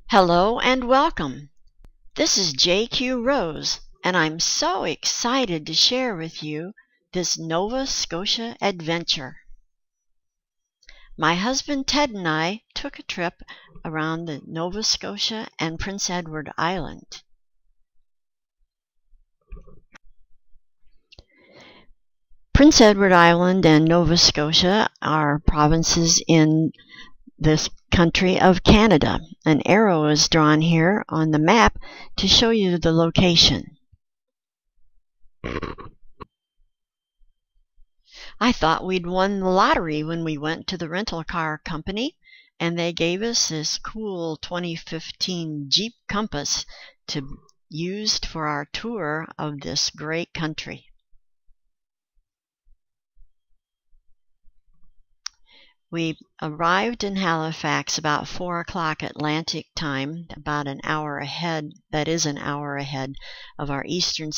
Hello and welcome. This is JQ Rose, and I'm so excited to share with you this Nova Scotia adventure. My husband Ted and I took a trip around the Nova Scotia and Prince Edward Island. Prince Edward Island and Nova Scotia are provinces in this country of Canada. An arrow is drawn here on the map to show you the location. I thought we'd won the lottery when we went to the rental car company, and they gave us this cool 2015 Jeep Compass to use for our tour of this great country. We arrived in Halifax about 4 o'clock Atlantic time, about an hour ahead, that is an hour ahead of our Eastern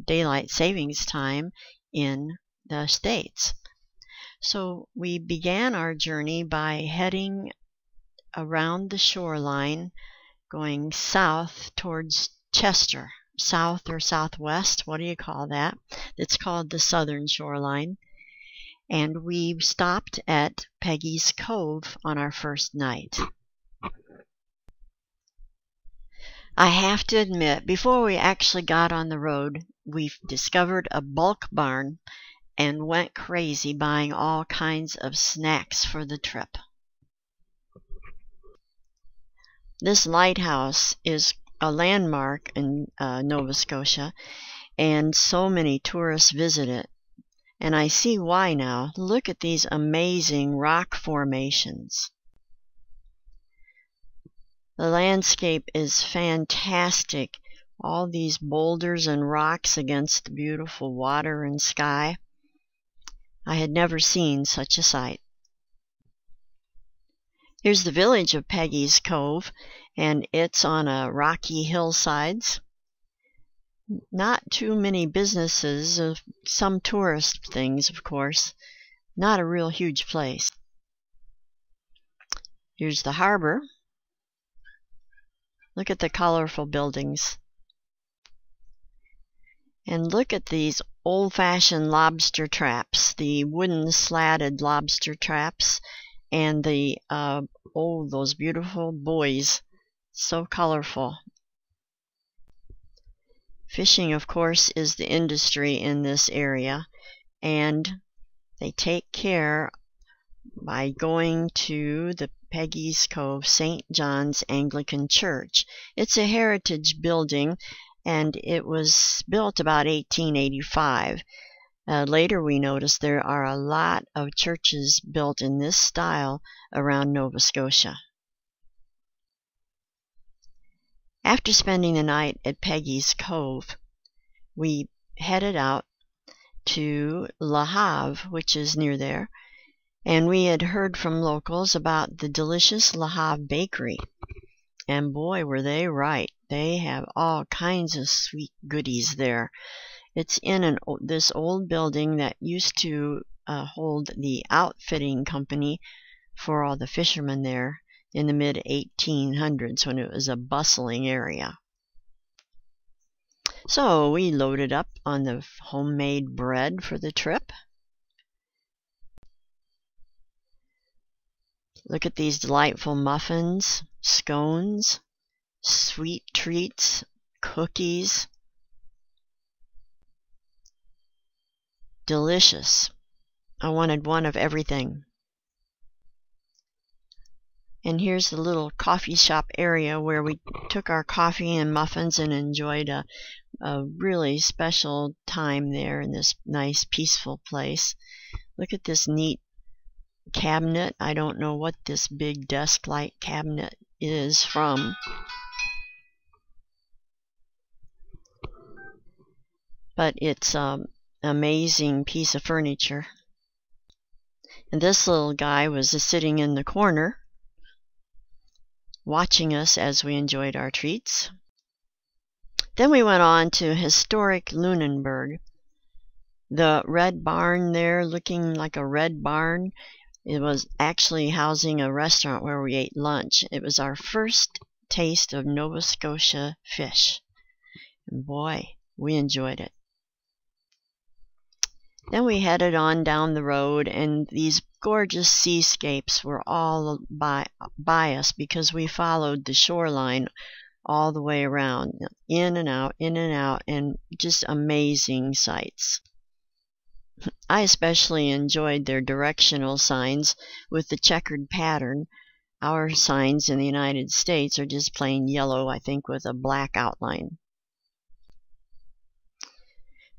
Daylight Savings Time in the States. So we began our journey by heading around the shoreline, going south towards Chester, south or southwest, what do you call that? It's called the southern shoreline. And we stopped at Peggy's Cove on our first night. I have to admit, before we actually got on the road, we discovered a bulk barn and went crazy buying all kinds of snacks for the trip. This lighthouse is a landmark in Nova Scotia, and so many tourists visit it. And I see why now. Look at these amazing rock formations. The landscape is fantastic. All these boulders and rocks against the beautiful water and sky. I had never seen such a sight. Here's the village of Peggy's Cove, and it's on a rocky hillsides. Not too many businesses, some tourist things, of course. Not a real huge place. Here's the harbor. Look at the colorful buildings. And look at these old-fashioned lobster traps, the wooden slatted lobster traps, and the those beautiful buoys, so colorful. Fishing, of course, is the industry in this area, and they take care by going to the Peggy's Cove St. John's Anglican Church. It's a heritage building, and it was built about 1885. Later we noticed there are a lot of churches built in this style around Nova Scotia. After spending the night at Peggy's Cove, we headed out to LaHave, which is near there, and we had heard from locals about the delicious LaHave Bakery. And boy, were they right. They have all kinds of sweet goodies there. It's in this old building that used to hold the outfitting company for all the fishermen there in the mid-1800s when it was a bustling area. So we loaded up on the homemade bread for the trip. Look at these delightful muffins, scones, sweet treats, cookies. Delicious. I wanted one of everything. And here's the little coffee shop area where we took our coffee and muffins and enjoyed a really special time there in this nice peaceful place. Look at this neat cabinet. I don't know what this big desk-like cabinet is from. But it's an amazing piece of furniture. And this little guy was sitting in the corner watching us as we enjoyed our treats. Then we went on to historic Lunenberg. The red barn there, looking like a red barn, it was actually housing a restaurant where we ate lunch. It was our first taste of Nova Scotia fish. And boy, we enjoyed it. Then we headed on down the road, and these gorgeous seascapes were all by us because we followed the shoreline all the way around, in and out, and just amazing sights. I especially enjoyed their directional signs with the checkered pattern. Our signs in the United States are just plain yellow, I think, with a black outline.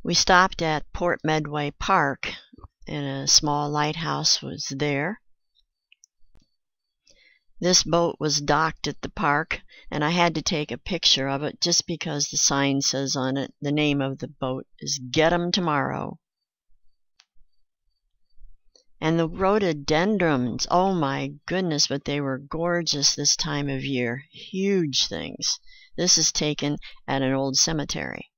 We stopped at Port Medway Park, and a small lighthouse was there. This boat was docked at the park, and I had to take a picture of it just because the sign says on it the name of the boat is Get 'em Tomorrow. And the rhododendrons, oh my goodness, but they were gorgeous this time of year. Huge things. This is taken at an old cemetery.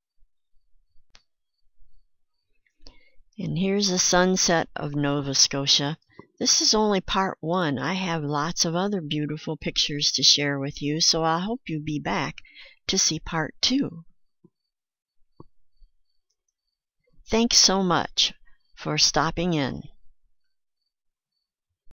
And here's the sunset of Nova Scotia. This is only part 1. I have lots of other beautiful pictures to share with you, so I hope you be back to see part 2. Thanks so much for stopping in.